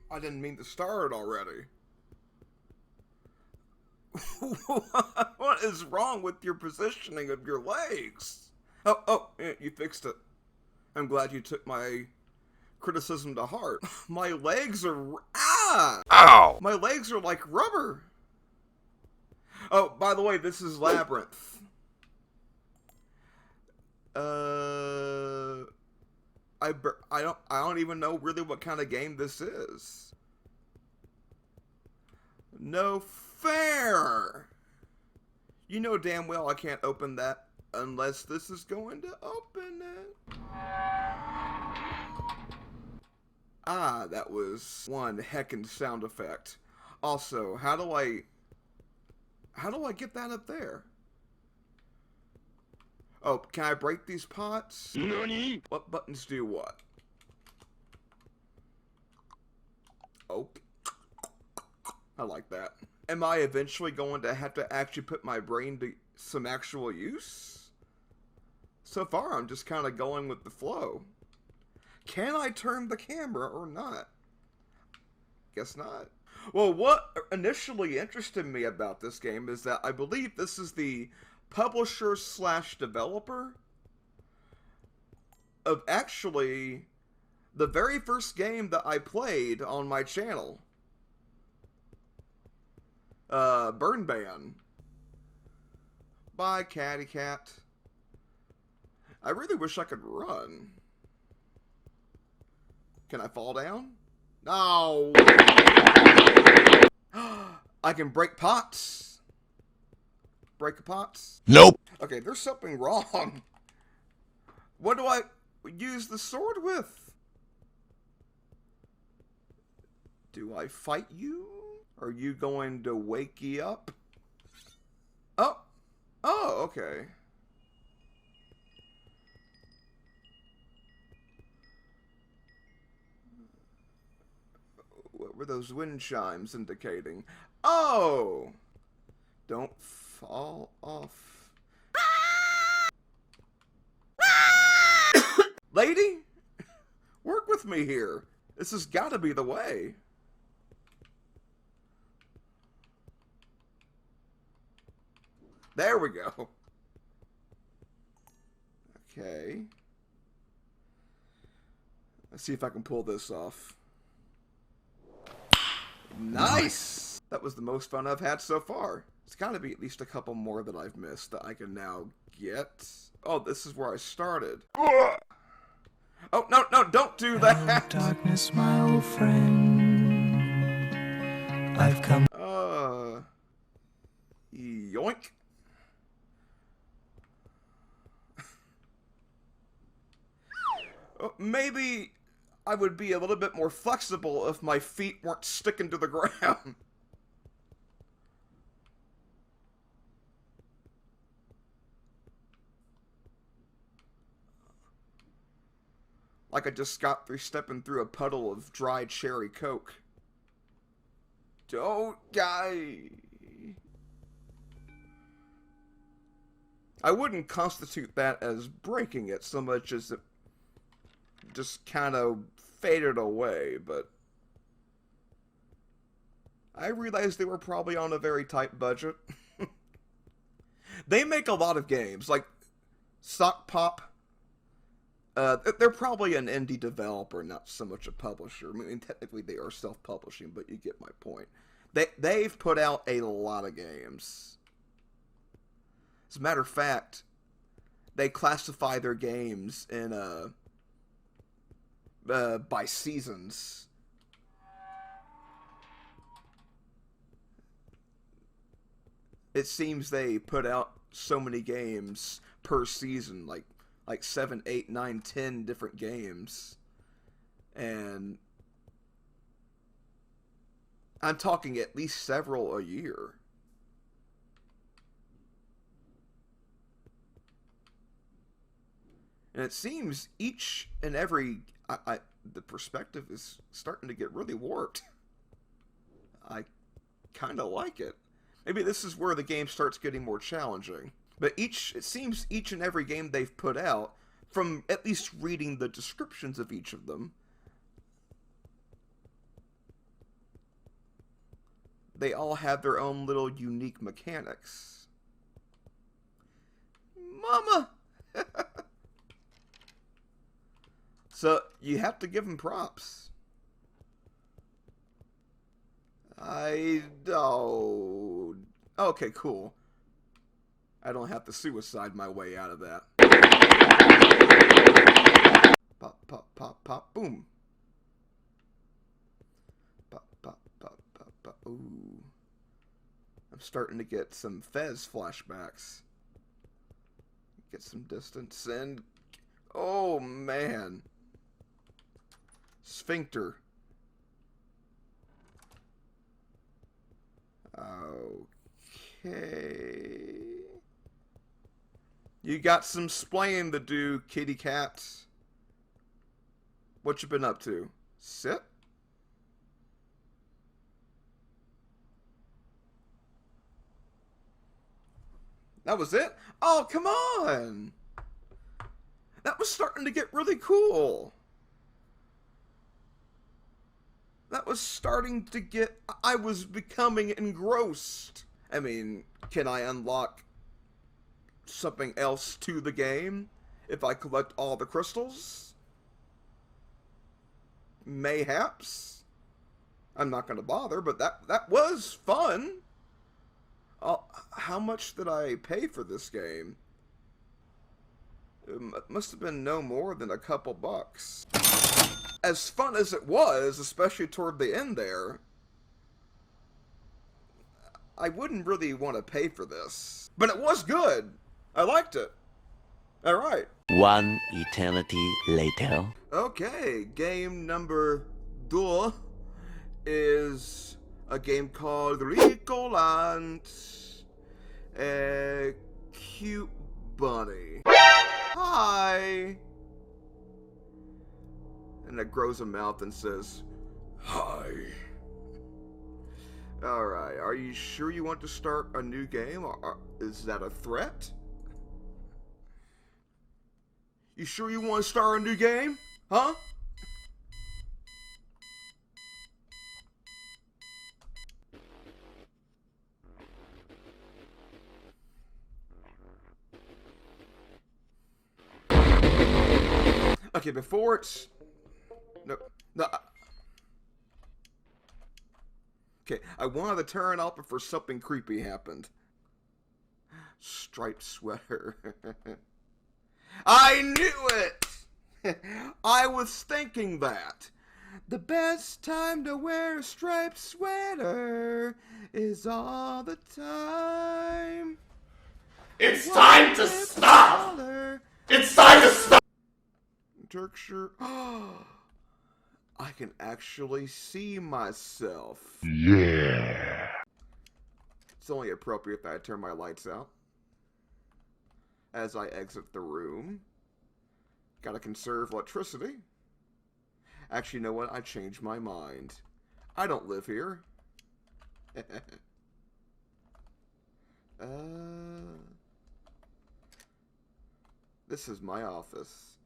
I didn't mean to start already. What is wrong with your positioning of your legs? Oh, yeah, you fixed it. I'm glad you took my criticism to heart. My legs are... Ah! Ow! My legs are like rubber. Oh, by the way, this is Labyrinth. I don't even know really what kind of game this is. No fair. You know damn well I can't open that unless this is going to open it. Ah, that was one heckin' sound effect. Also, how do I get that up there? Oh, can I break these pots? Nani? What buttons do what? Oh, I like that. Am I eventually going to have to actually put my brain to some actual use? So far, I'm just kind of going with the flow. Can I turn the camera or not? Guess not. Well, what initially interested me about this game is that I believe this is the publisher slash developer of actually the very first game that I played on my channel. Burn Ban. Bye, Catty Cat. I really wish I could run. Can I fall down? No! I can break pots. Break pots? Nope. Okay, there's something wrong. What do I use the sword with? Do I fight you? Are you going to wake you up? Oh. Oh, okay. What were those wind chimes indicating? Oh! Don't fall off. Lady? Work with me here. This has got to be the way. There we go. Okay. Let's see if I can pull this off. Nice! That was the most fun I've had so far. It's got to be at least a couple more that I've missed that I can now get. Oh, this is where I started. Oh, no, don't do that! Hello, darkness, my old friend. I've come. Yoink. Maybe I would be a little bit more flexible if my feet weren't sticking to the ground. Like I just got through stepping through a puddle of dry cherry coke. Don't, guy. I wouldn't constitute that as breaking it so much as it just kind of faded away, but I realized they were probably on a very tight budget. They make a lot of games, like Sock Pop. They're probably an indie developer, not so much a publisher. I mean, technically they are self-publishing, but you get my point. They've put out a lot of games. As a matter of fact, they classify their games in by seasons. It seems they put out so many games per season, like 7, 8, 9, 10 different games. And I'm talking at least several a year. And it seems each and every... the perspective is starting to get really warped. I kind of like it. Maybe this is where the game starts getting more challenging. But it seems each and every game they've put out, from at least reading the descriptions of each of them, they all have their own little unique mechanics. Mama! So, you have to give them props. I don't... Okay, cool. I don't have to suicide my way out of that. Pop, pop, pop, pop, boom. Pop, pop, pop, pop, pop. Ooh. I'm starting to get some Fez flashbacks. Get some distance and... Oh, man. Sphincter. Okay. You got some splaining to do, kitty cats. What you been up to? Sit? That was it? Oh, come on! That was starting to get really cool. That was starting to get... I was becoming engrossed. I mean, can I unlock something else to the game if I collect all the crystals? Mayhaps. I'm not going to bother, but that was fun. How much did I pay for this game? It must have been no more than a couple bucks. As fun as it was, especially toward the end there, I wouldn't really want to pay for this. But it was good. I liked it. Alright. One eternity later. Okay, game number 2 is a game called Recurrent. A cute bunny. Hi! And it grows a mouth and says, hi. Alright, are you sure you want to start a new game? Or is that a threat? You sure you want to start a new game? Huh? Okay, before it's... No. Okay, I wanted to turn off before something creepy happened. Striped sweater. I knew it! I was thinking that. The best time to wear a striped sweater is all the time. It's time to stop! It's time to stop! Turk shirt. I can actually see myself. Yeah. It's only appropriate that I turn my lights out as I exit the room. Gotta conserve electricity. Actually, you know what? I changed my mind. I don't live here. This is my office.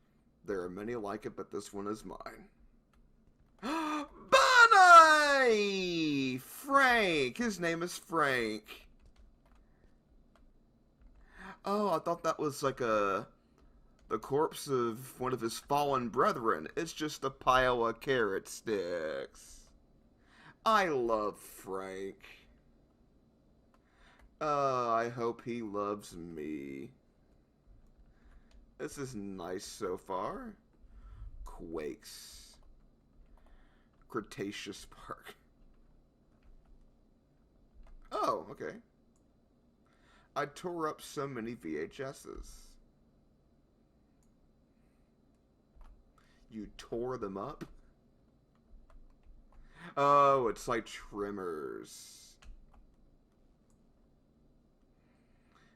There are many like it, but this one is mine. Bunny! Frank! His name is Frank. Oh, I thought that was like the corpse of one of his fallen brethren. It's just a pile of carrot sticks. I love Frank. I hope he loves me. This is nice so far. Quakes. Cretaceous Park. Oh, okay. I tore up so many VHSs. You tore them up? Oh, it's like Tremors.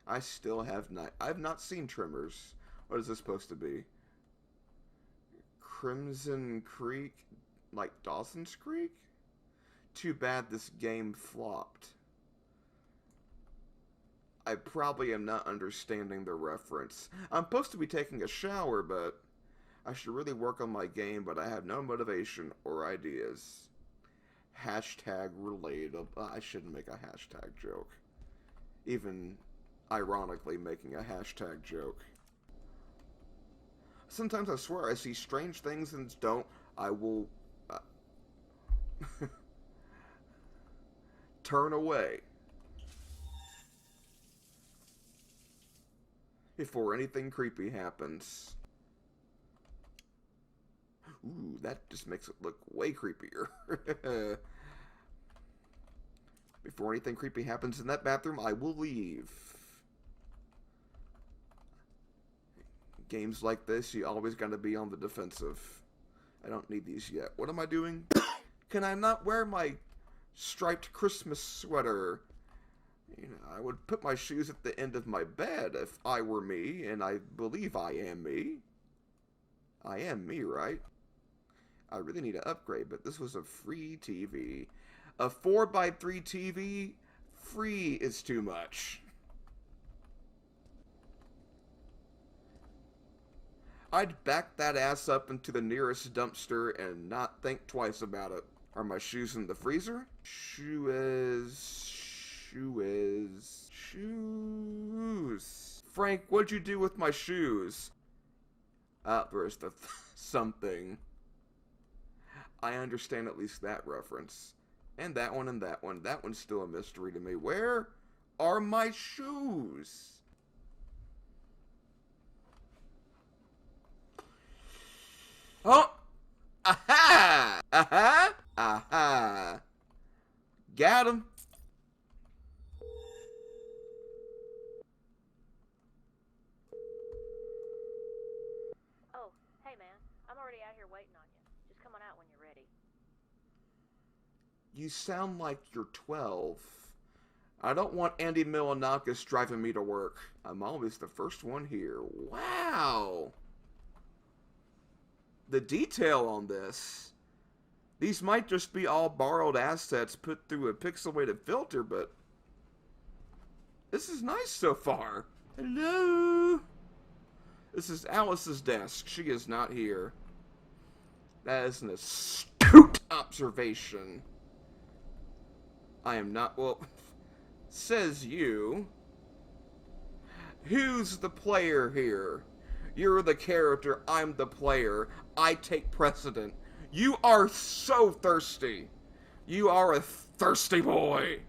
I still have not... I've not seen Tremors. What is this supposed to be? Crimson Creek? Like Dawson's Creek? Too bad this game flopped. I probably am not understanding the reference. I'm supposed to be taking a shower, but I should really work on my game, but I have no motivation or ideas. hashtag relatable. I shouldn't make a hashtag joke. Even ironically making a hashtag joke. Sometimes I swear I see strange things and don't. I will turn away before anything creepy happens. Ooh, that just makes it look way creepier. Before anything creepy happens in that bathroom, I will leave. Games like this, you always gotta be on the defensive. I don't need these yet. What am I doing? Can I not wear my striped Christmas sweater? You know, I would put my shoes at the end of my bed if I were me, and I believe I am me. I am me, right? I really need to upgrade, but this was a free TV. A 4x3 TV? Free is too much. I'd back that ass up into the nearest dumpster and not think twice about it. Are my shoes in the freezer? Shoes. Frank, what'd you do with my shoes? There's the something. I understand at least that reference. And that one and that one. That one's still a mystery to me. Where are my shoes? Oh! Aha! Aha! Aha! Got him! Oh, hey man. I'm already out here waiting on you. Just come on out when you're ready. You sound like you're 12. I don't want Andy Milonakis driving me to work. I'm always the first one here. Wow! The detail on this. These might just be all borrowed assets put through a pixelated filter, but this is nice so far. Hello? This is Alice's desk. She is not here. That is an astute observation. I am not, well, says you. Who's the player here? You're the character, I'm the player. I take precedent. You are so thirsty. You are a thirsty boy.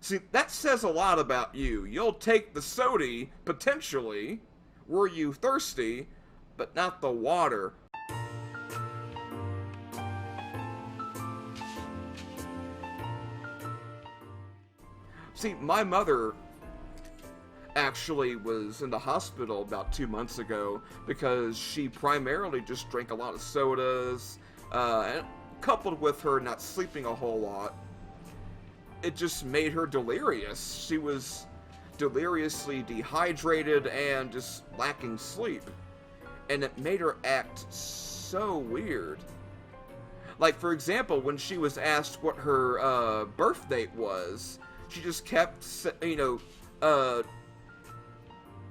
See, that says a lot about you. You'll take the sody, potentially, were you thirsty, but not the water. See, my mother actually was in the hospital about 2 months ago because she primarily just drank a lot of sodas, and coupled with her not sleeping a whole lot, it just made her delirious. She was deliriously dehydrated and just lacking sleep, and it made her act so weird. Like, for example, when she was asked what her birth date was, she just kept,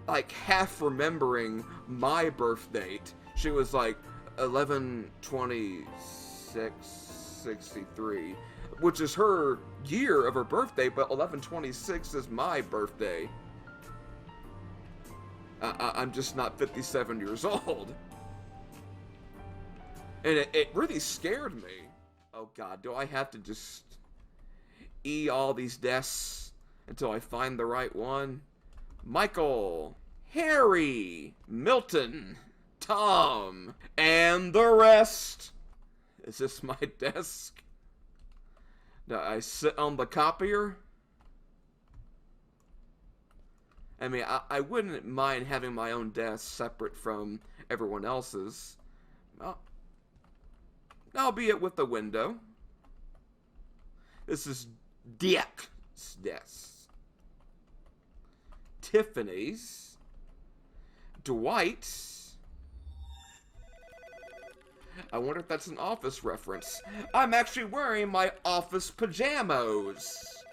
like half remembering my birth date. She was like 11/26/63, which is her year of her birthday, but 11/26 is my birthday. I'm just not 57 years old. And it really scared me. Oh god, do I have to just all these desks until I find the right one? Michael, Harry, Milton, Tom, and the rest. Is this my desk? Do I sit on the copier? I mean, I wouldn't mind having my own desk separate from everyone else's. Albeit with the window. This is Dick's desk. Tiffany's, Dwight's. I wonder if that's an Office reference. I'm actually wearing my office pajamas.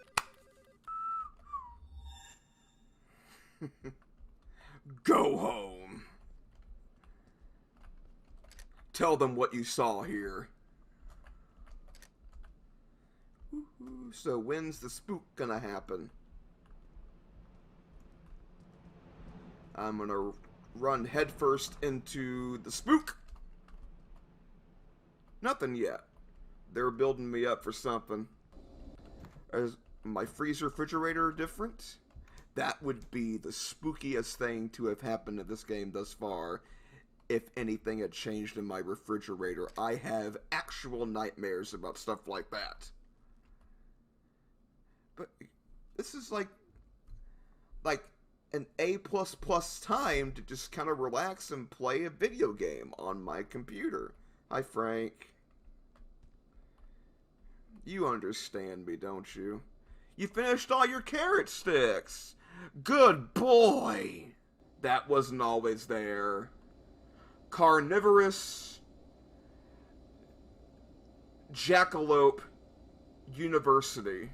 Go home. Tell them what you saw here. So when's the spook gonna happen? I'm gonna run headfirst into the spook. Nothing yet. They're building me up for something. Is my freezer refrigerator different? That would be the spookiest thing to have happened in this game thus far. If anything had changed in my refrigerator. I have actual nightmares about stuff like that. But this is like an A++ time to just kind of relax and play a video game on my computer. Hi, Frank. You understand me, don't you? You finished all your carrot sticks. Good boy. That wasn't always there. Carnivorous Jackalope University.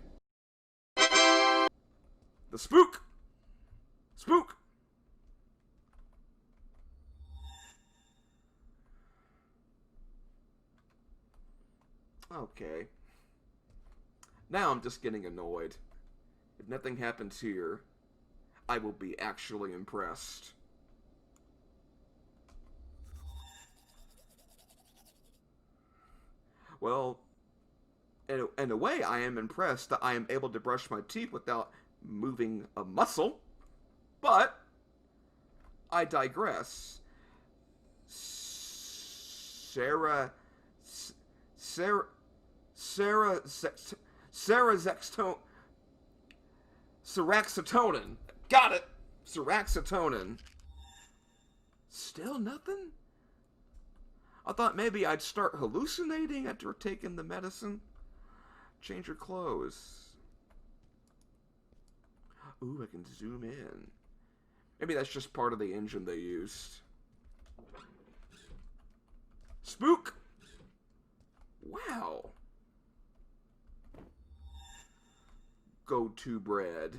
The spook! Spook! Okay. Now I'm just getting annoyed. If nothing happens here, I will be actually impressed. Well, in a way, I am impressed that I am able to brush my teeth without moving a muscle. But I digress. Saraxatonin. Got it. Saraxatonin. Still nothing? I thought maybe I'd start hallucinating after taking the medicine. Change your clothes. Ooh, I can zoom in. Maybe that's just part of the engine they used. Spook! Wow. Go-to bread.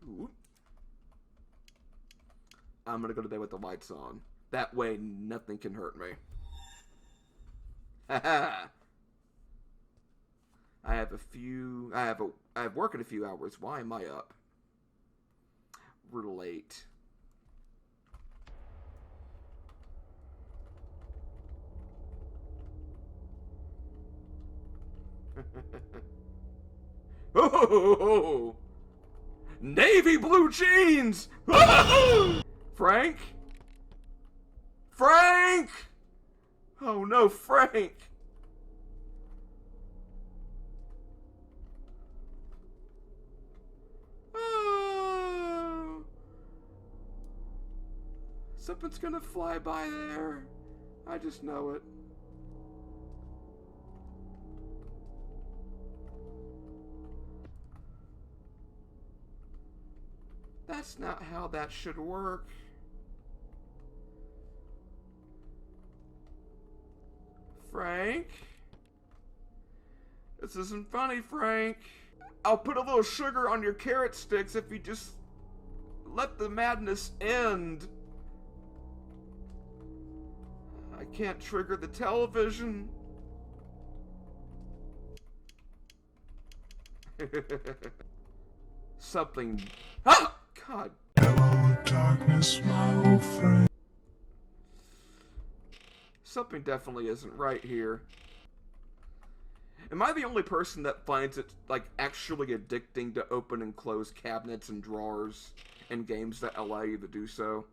Ooh. I'm gonna go to bed with the lights on. That way, nothing can hurt me. Haha. I have work in a few hours. Why am I up? We're late. Oh! Navy blue jeans! Frank? Frank! Oh no, Frank! Oh. Something's gonna fly by there. I just know it. That's not how that should work. Frank? This isn't funny, Frank. I'll put a little sugar on your carrot sticks if you just let the madness end. I can't trigger the television. Something. Ah! God. Hello, darkness, my old friend. Something definitely isn't right here. Am I the only person that finds it, like, actually addicting to open and close cabinets and drawers in games that allow you to do so?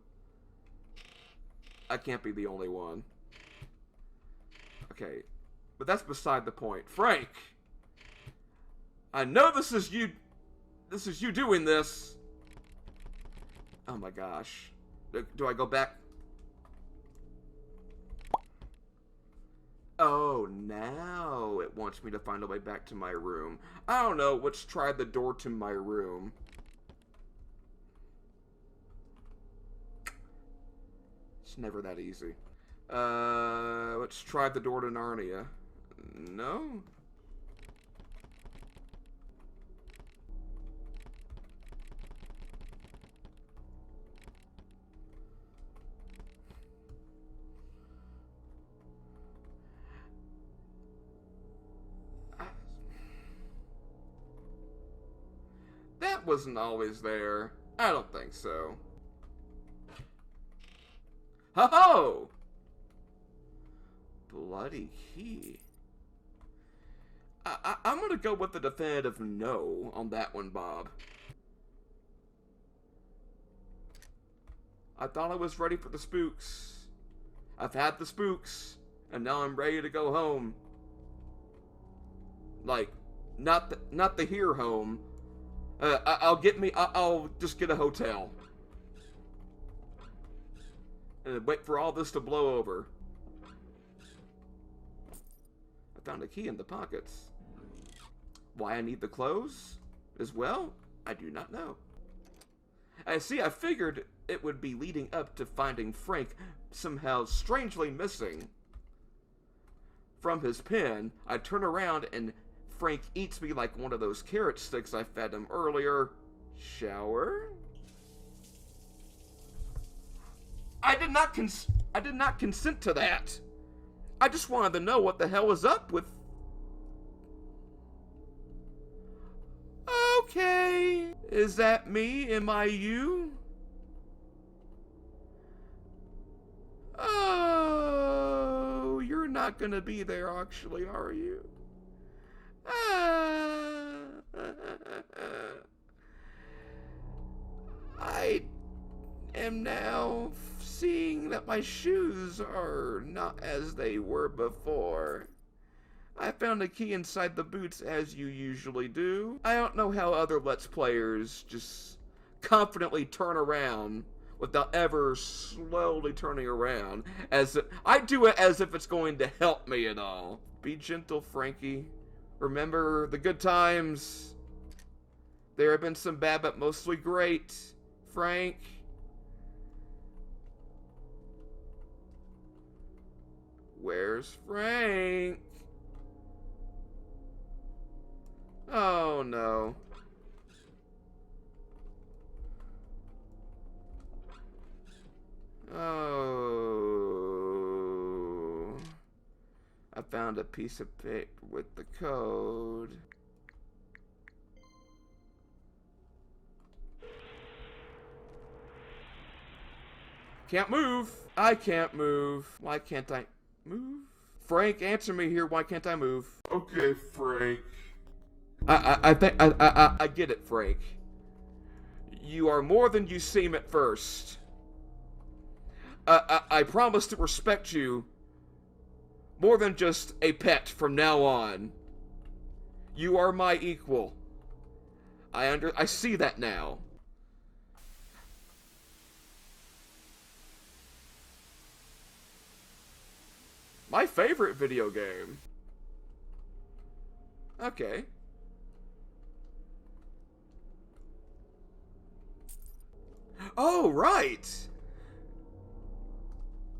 I can't be the only one. Okay. But that's beside the point. Frank! I know this is you doing this. Oh my gosh. Do I go back? Oh, now it wants me to find a way back to my room. I don't know, let's try the door to my room. It's never that easy. Let's try the door to Narnia. No? that wasn't always there. I don't think so. Ho-ho! Bloody key. I'm gonna go with the definitive no on that one, Bob. I thought I was ready for the spooks. I've had the spooks, and now I'm ready to go home. Like, not the here home. I'll just get a hotel. And wait for all this to blow over. I found a key in the pockets. Why I need the clothes as well, I do not know. I figured it would be leading up to finding Frank somehow strangely missing. From his pen, I turn around and Frank eats me like one of those carrot sticks I fed him earlier. Shower? I did not consent to that. I just wanted to know what the hell was up with... Okay. Is that me? Am I you? Oh, you're not gonna be there actually, are you? I am now seeing that my shoes are not as they were before. I found a key inside the boots as you usually do. I don't know how other Let's Players just confidently turn around without ever slowly turning around. I do it as if it's going to help me at all. Be gentle, Frankie. Remember the good times. There have been some bad, but mostly great. Frank. Where's Frank? Oh no. Oh. I found a piece of paper with the code. Can't move. I can't move. Why can't I move? Frank, answer me here. Why can't I move? Okay, Frank. I get it, Frank. You are more than you seem at first. I promise to respect you more than just a pet from now on. You are my equal. I see that now. My favorite video game. Okay. Oh, right!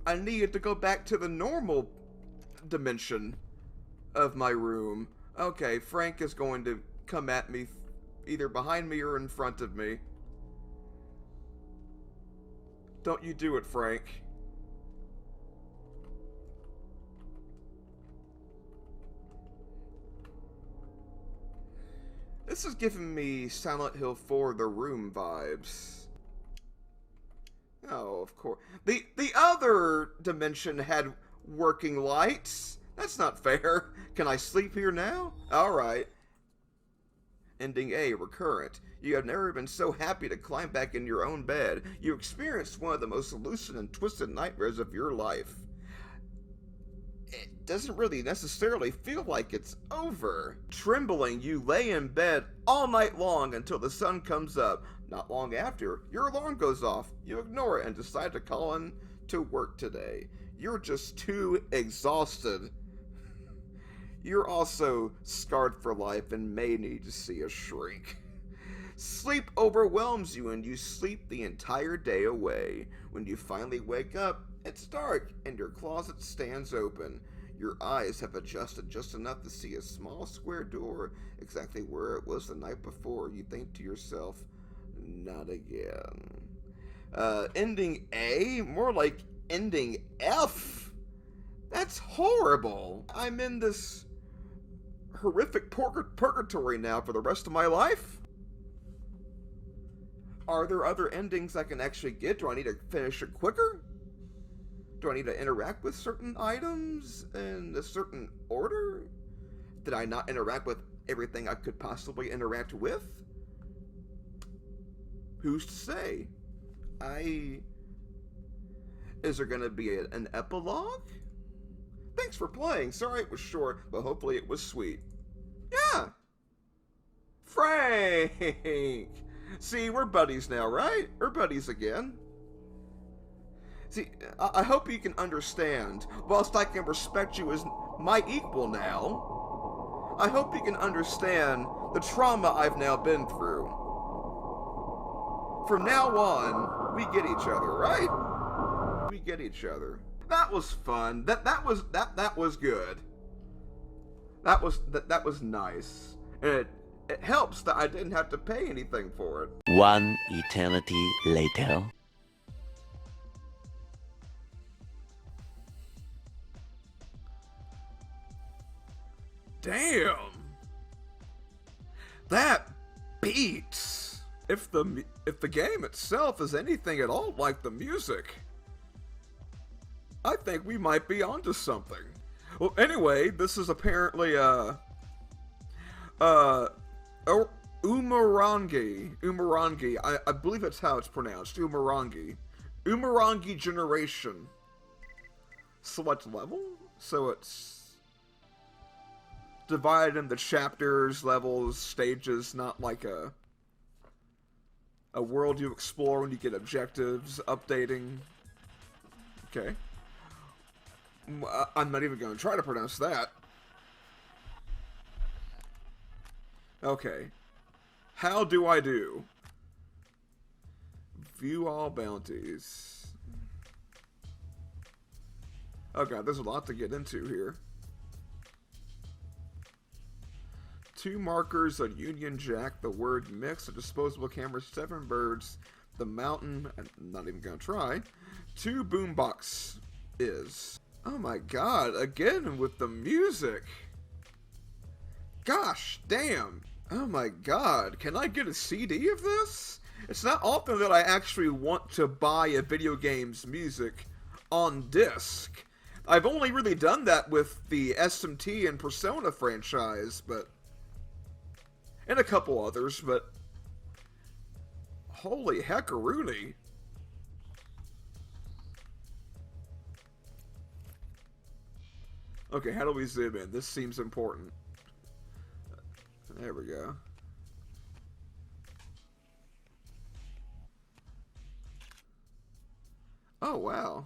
I needed to go back to the normal dimension of my room. Okay, Frank is going to come at me either behind me or in front of me. Don't you do it, Frank. This is giving me Silent Hill 4 The Room vibes. Oh, of course. The other dimension had working lights. That's not fair. Can I sleep here now? Alright. Ending A, Recurrent. You have never been so happy to climb back in your own bed. You experienced one of the most lucid and twisted nightmares of your life. It doesn't really necessarily feel like it's over. Trembling, you lay in bed all night long until the sun comes up. Not long after, your alarm goes off. You ignore it and decide to call in to work today. You're just too exhausted. You're also scarred for life and may need to see a shrink. Sleep overwhelms you and you sleep the entire day away. When you finally wake up, it's dark and your closet stands open. Your eyes have adjusted just enough to see a small square door exactly where it was the night before. You think to yourself, not again. Ending A? More like ending F? That's horrible. I'm in this horrific purgatory now for the rest of my life? Are there other endings I can actually get? Do I need to finish it quicker? Do I need to interact with certain items in a certain order? Did I not interact with everything I could possibly interact with? Who's to say? Is there gonna be an epilogue? Thanks for playing. Sorry it was short, but hopefully it was sweet. Yeah! Frank! See, we're buddies now, right? We're buddies again. See, I hope you can understand, whilst I can respect you as my equal now, I hope you can understand the trauma I've now been through. From now on, we get each other, right? We get each other. That was fun. That was good. That was nice. And it helps that I didn't have to pay anything for it. One eternity later. Damn. That beats. If the game itself is anything at all like the music, I think we might be onto something. Well, anyway, this is apparently Umurangi. I believe that's how it's pronounced. Umurangi Generation. Select level? So it's divided into chapters, levels, stages, not like a world you explore when you get objectives, updating. Okay. I'm not even going to try to pronounce that. Okay. How do I do? View all bounties. Oh god, there's a lot to get into here. 2 markers, a Union Jack, the word mix, a disposable camera, 7 birds, the mountain, I'm not even gonna try. 2 boombox is. Oh my god, again with the music. Gosh damn. Oh my god, can I get a CD of this? It's not often that I actually want to buy a video game's music on disc. I've only really done that with the SMT and Persona franchise, but... and a couple others, but... holy heckaroonie. Okay, how do we zoom in? This seems important. There we go. Oh, wow.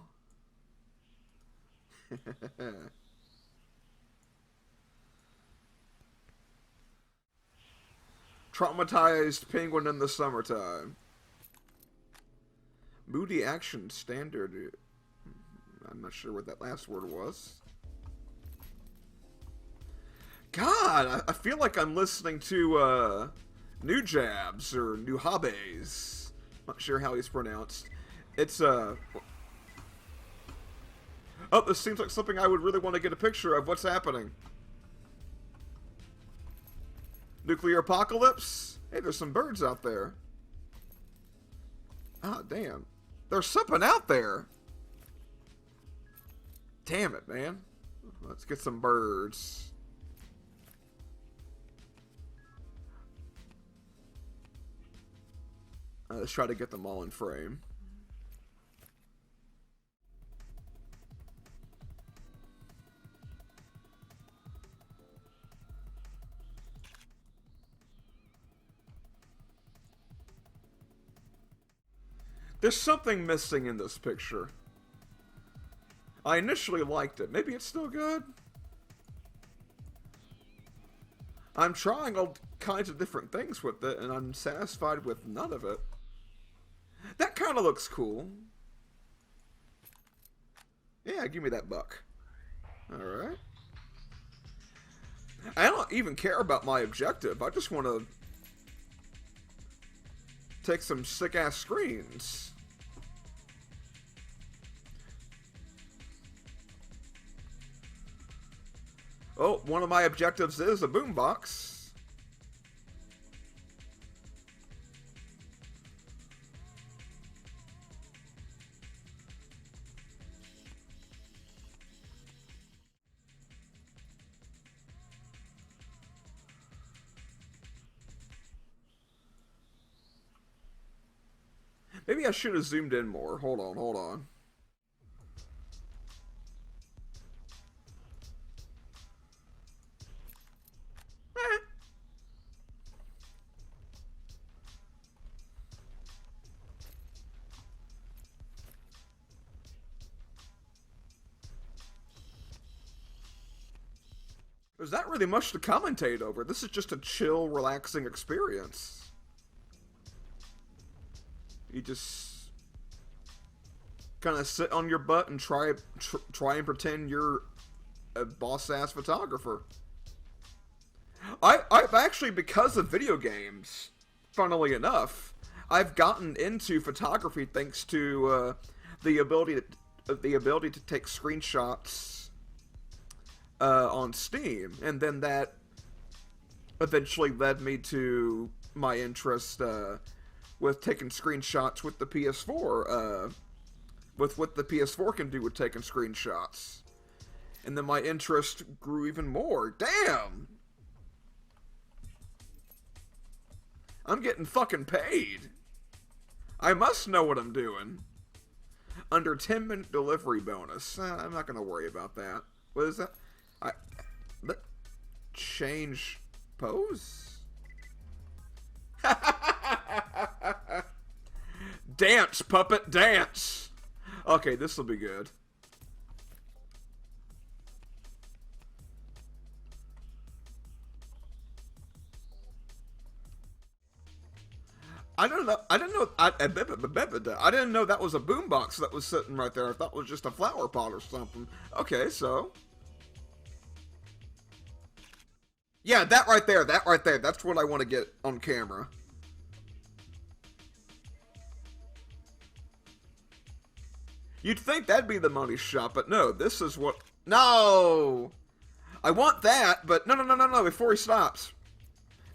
Traumatized penguin in the summertime. Moody action standard. I'm not sure what that last word was. God, I feel like I'm listening to New Jabs or New Habes. Not sure how he's pronounced. It's oh, this seems like something I would really want to get a picture of. What's happening? Nuclear apocalypse? Hey, there's some birds out there. Ah, damn. There's something out there. Damn it, man. Let's get some birds. Let's try to get them all in frame. There's something missing in this picture. I initially liked it. Maybe it's still good? I'm trying all kinds of different things with it, and I'm satisfied with none of it. That kind of looks cool. Yeah, give me that buck. Alright. I don't even care about my objective. I just want to take some sick-ass screens. Oh, one of my objectives is a boombox. Maybe I should have zoomed in more. Hold on, hold on. There's not really much to commentate over. This is just a chill, relaxing experience. You just kind of sit on your butt and try and pretend you're a boss-ass photographer. I've actually, because of video games, funnily enough, I've gotten into photography thanks to the ability to take screenshots on Steam, and then that eventually led me to my interest with taking screenshots with the PS4, with what the PS4 can do with taking screenshots. And then my interest grew even more. Damn! I'm getting fucking paid. I must know what I'm doing. Under 10-minute delivery bonus. I'm not gonna worry about that. What is that? Change pose? Dance, puppet, dance! Okay, this will be good. I didn't know that was a boombox that was sitting right there. I thought it was just a flower pot or something. Okay, so... yeah, that right there, that's what I want to get on camera. You'd think that'd be the money shot, but no, this is what... no! I want that, but no, before he stops.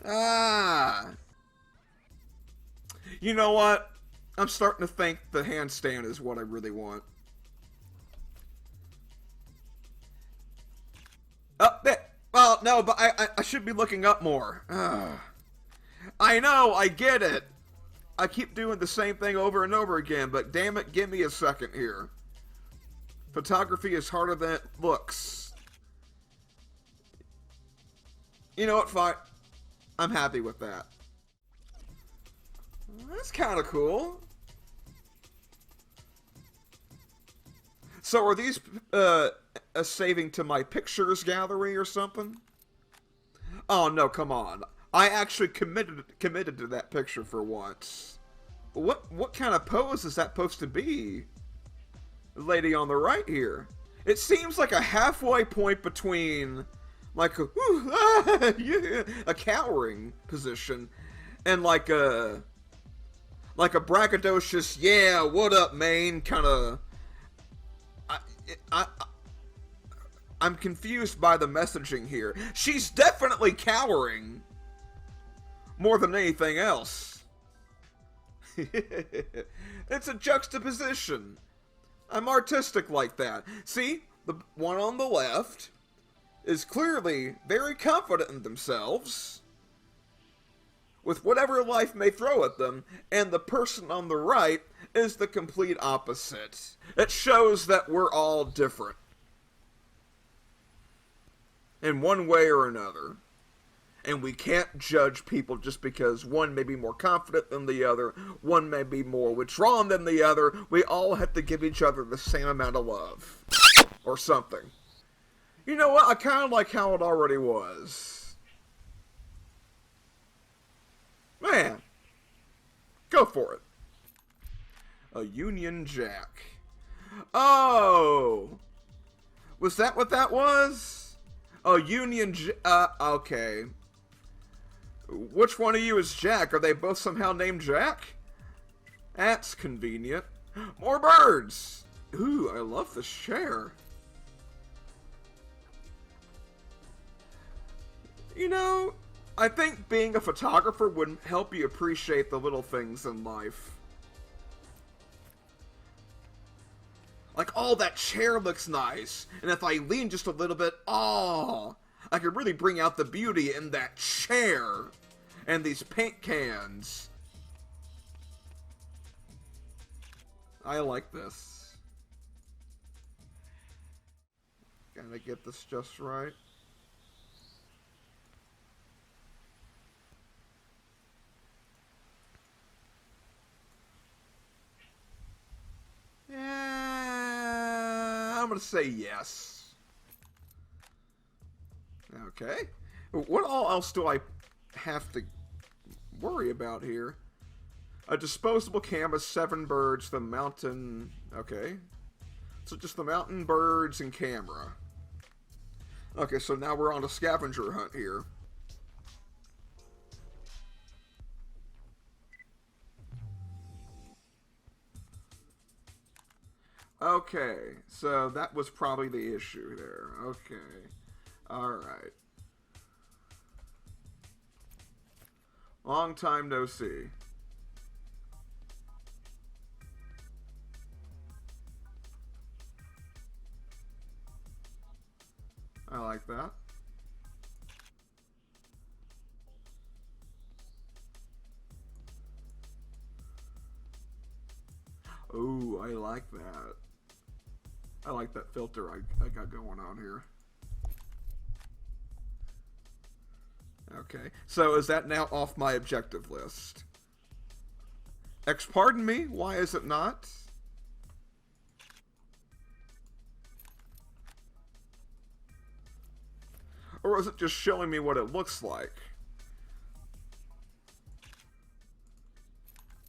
Ah. You know what? I'm starting to think the handstand is what I really want. Oh, there. Well, no, but I should be looking up more. I know, I get it. I keep doing the same thing over and over again, but damn it, give me a second here. Photography is harder than it looks. You know what, fine. I'm happy with that. That's kind of cool. So are these a saving to my pictures gallery or something? Oh no, come on. I actually committed to that picture for once. What kind of pose is that supposed to be? The lady on the right here. It seems like a halfway point between like a cowering position and like a braggadocious, yeah, what up, man, kind of. I'm confused by the messaging here. She's definitely cowering more than anything else. It's a juxtaposition. I'm artistic like that. See, the one on the left is clearly very confident in themselves with whatever life may throw at them, and the person on the right is the complete opposite. It shows that we're all different. In one way or another. And we can't judge people just because one may be more confident than the other, one may be more withdrawn than the other. We all have to give each other the same amount of love. Or something. You know what? I kind of like how it already was. Man. Go for it. A Union Jack. Oh! Was that what that was? Oh, okay. Which one of you is Jack? Are they both somehow named Jack? That's convenient. More birds! Ooh, I love this chair. You know, I think being a photographer would help you appreciate the little things in life. Like, oh, that chair looks nice. And if I lean just a little bit, oh, I could really bring out the beauty in that chair. And these paint cans. I like this. Gotta get this just right. Yeah, I'm gonna say yes. Okay. What all else do I have to worry about here? A disposable camera, 7 birds, the mountain... Okay. So just the mountain, birds, and camera. Okay, so now we're on a scavenger hunt here. Okay, so that was probably the issue there. Okay. Alright. Long time no see. I like that. Oh, I like that. I like that filter I got going on here. Okay, so is that now off my objective list? Pardon me, why is it not? Or is it just showing me what it looks like?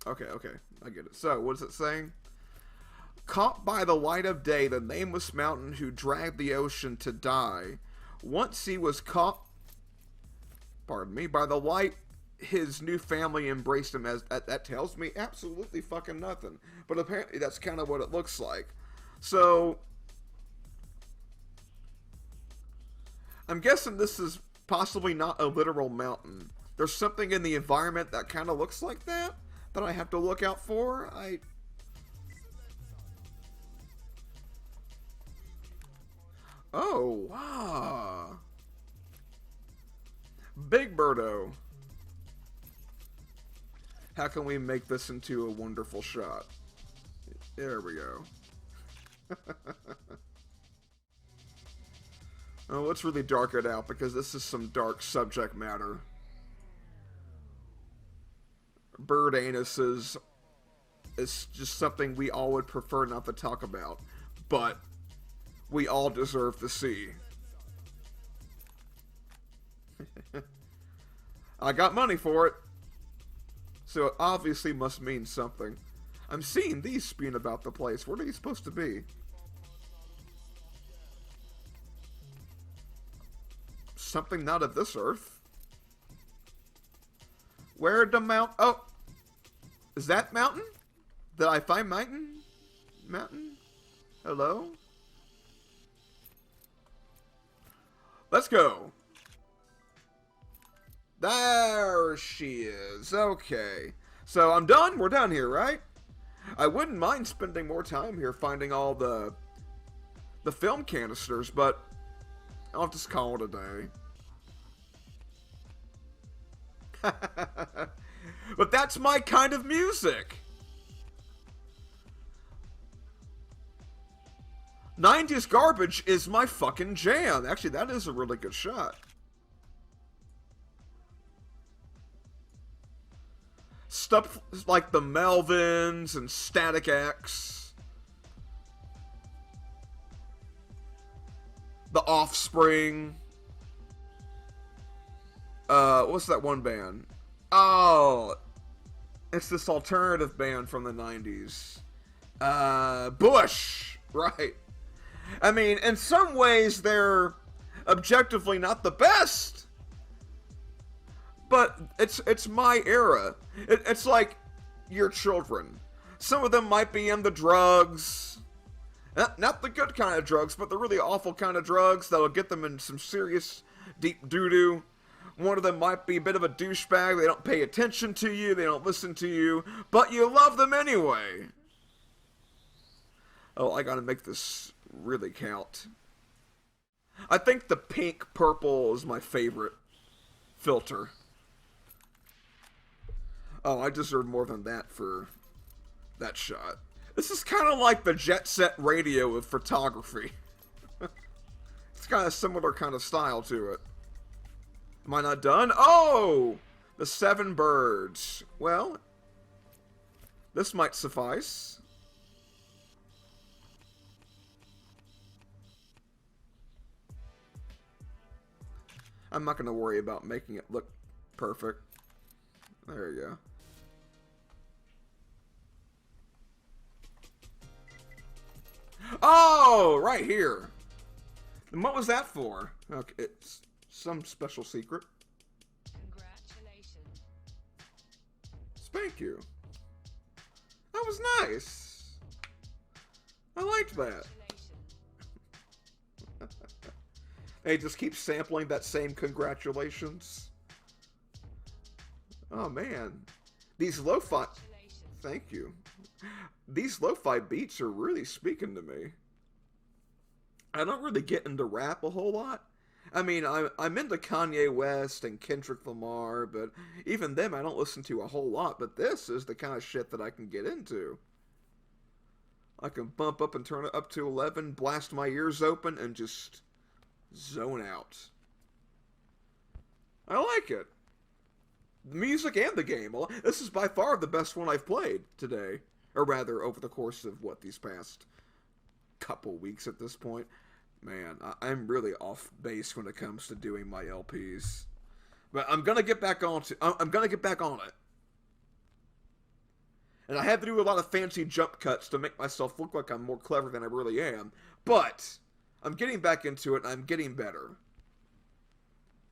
Okay, I get it. So, what is it saying? Caught by the light of day, the nameless mountain who dragged the ocean to die. Once he was caught, pardon me, by the light, his new family embraced him as... That tells me absolutely fucking nothing. But apparently that's kind of what it looks like. So... I'm guessing this is possibly not a literal mountain. There's something in the environment that kind of looks like that I have to look out for. Oh, wow. Big Birdo. How can we make this into a wonderful shot? There we go. Oh, let's really dark it out because this is some dark subject matter. Bird anuses is just something we all would prefer not to talk about, but we all deserve to see. I got money for it, so it obviously must mean something. I'm seeing these spewing about the place. What are these supposed to be? Something not of this earth. Where the mount? Oh, is that mountain? Did I find mountain? Mountain? Hello? Let's go. There she is. Okay. So I'm done. We're done here, right? I wouldn't mind spending more time here finding all the film canisters, but I'll just call it a day. But that's my kind of music. 90s garbage is my fucking jam. Actually, that is a really good shot. Stuff like the Melvins and Static X. The Offspring. What's that one band? Oh, it's this alternative band from the 90s. Bush, right. I mean, in some ways, they're objectively not the best. But it's my era. It's like your children. Some of them might be into drugs. Not the good kind of drugs, but the really awful kind of drugs that'll get them in some serious deep doo-doo. One of them might be a bit of a douchebag. They don't pay attention to you. They don't listen to you. But you love them anyway. Oh, I gotta make this really count. I think the pink purple is my favorite filter. Oh, I deserve more than that for that shot. This is kind of like the Jet Set Radio of photography. It's got a similar kind of style to it. Am I not done? Oh! The 7 birds. Well, this might suffice. I'm not going to worry about making it look perfect. There you go. Oh, right here. And what was that for? Okay, it's some special secret. Congratulations. Thank you. That was nice. I liked that. They just keep sampling that same congratulations. Oh man. These lo-fi... Thank you. These lo-fi beats are really speaking to me. I don't really get into rap a whole lot. I mean, I'm into Kanye West and Kendrick Lamar, but even them I don't listen to a whole lot. But this is the kind of shit that I can get into. I can bump up and turn it up to 11, blast my ears open, and just zone out. I like it. The music and the game. This is by far the best one I've played today. Or rather, over the course of, these past couple weeks at this point. Man, I'm really off base when it comes to doing my LPs. But I'm gonna get back on it. And I have to do a lot of fancy jump cuts to make myself look like I'm more clever than I really am. But I'm getting back into it, and I'm getting better.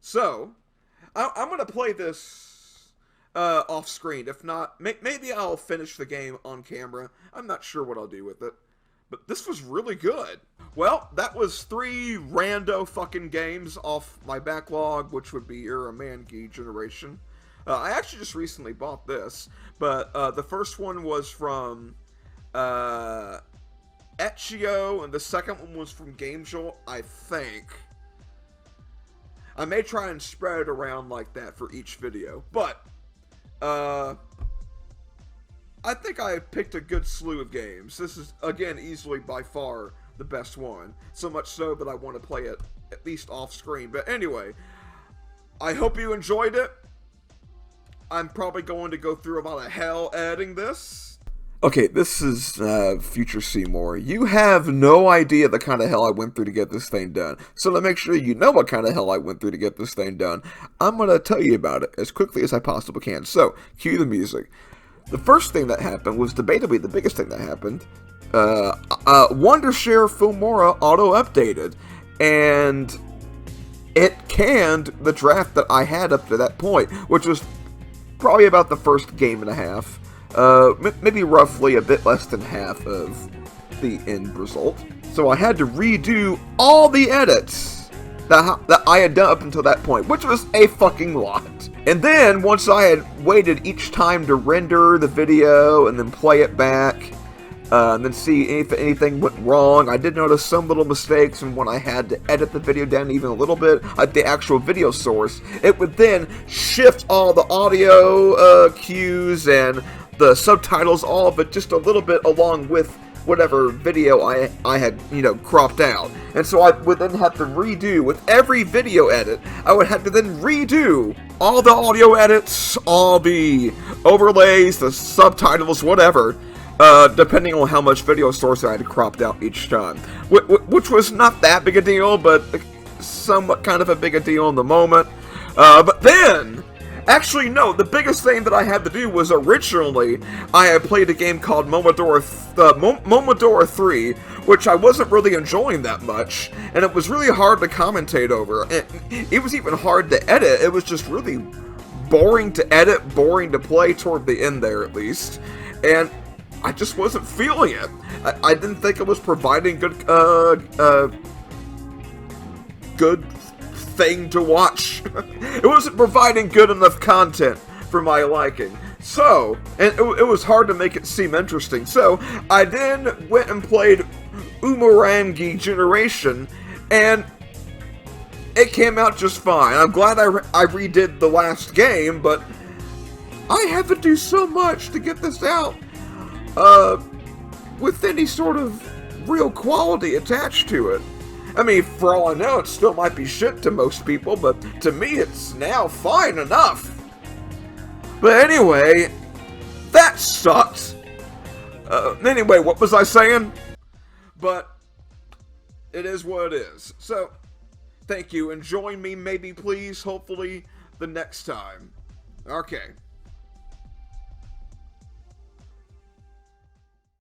So, I'm going to play this off screen. If not, maybe I'll finish the game on camera. I'm not sure what I'll do with it. But this was really good. Well, that was 3 rando fucking games off my backlog, which would be Urumangi Generation. I actually just recently bought this, but the first one was from Itchio, and the second one was from Gamejolt, I think. I may try and spread it around like that for each video, but I think I picked a good slew of games. This is, again, easily by far the best one. So much so that I want to play it at least off screen. But anyway, I hope you enjoyed it. I'm probably going to go through a lot of hell editing this. Okay, this is Future Seymour. You have no idea the kind of hell I went through to get this thing done. So to make sure you know what kind of hell I went through to get this thing done, I'm going to tell you about it as quickly as I possibly can. So, cue the music. The first thing that happened was debatably the biggest thing that happened. Wondershare Filmora auto-updated, and it canned the draft that I had up to that point, which was probably about the first game and a half. Maybe roughly a bit less than half of the end result. So I had to redo all the edits that I had done up until that point, which was a fucking lot. And then, once I had waited each time to render the video and then play it back, and then see if anything went wrong, I did notice some little mistakes, and when I had to edit the video down even a little bit, like the actual video source, it would then shift all the audio cues and the subtitles, all of it, just a little bit along with whatever video I had, cropped out. And so I would then have to redo, with every video edit, I would have to then redo all the audio edits, all the overlays, the subtitles, whatever, depending on how much video source I had cropped out each time. Which was not that big a deal, but somewhat kind of a big a deal in the moment. But then, actually, no, the biggest thing that I had to do was originally, I had played a game called Momodora 3, which I wasn't really enjoying that much, and it was really hard to commentate over. It was even hard to edit. It was just really boring to edit, boring to play toward the end there, at least. And I just wasn't feeling it. I didn't think it was providing good thing to watch. It wasn't providing good enough content for my liking. So, and it was hard to make it seem interesting. So, I then went and played Umurangi Generation, and it came out just fine. I'm glad I redid the last game, but I had to do so much to get this out. with any sort of real quality attached to it. I mean, for all I know, it still might be shit to most people, but to me, it's now fine enough. But anyway, that sucks. Anyway, what was I saying? But it is what it is. So, thank you, and join me maybe, please, hopefully, the next time. Okay.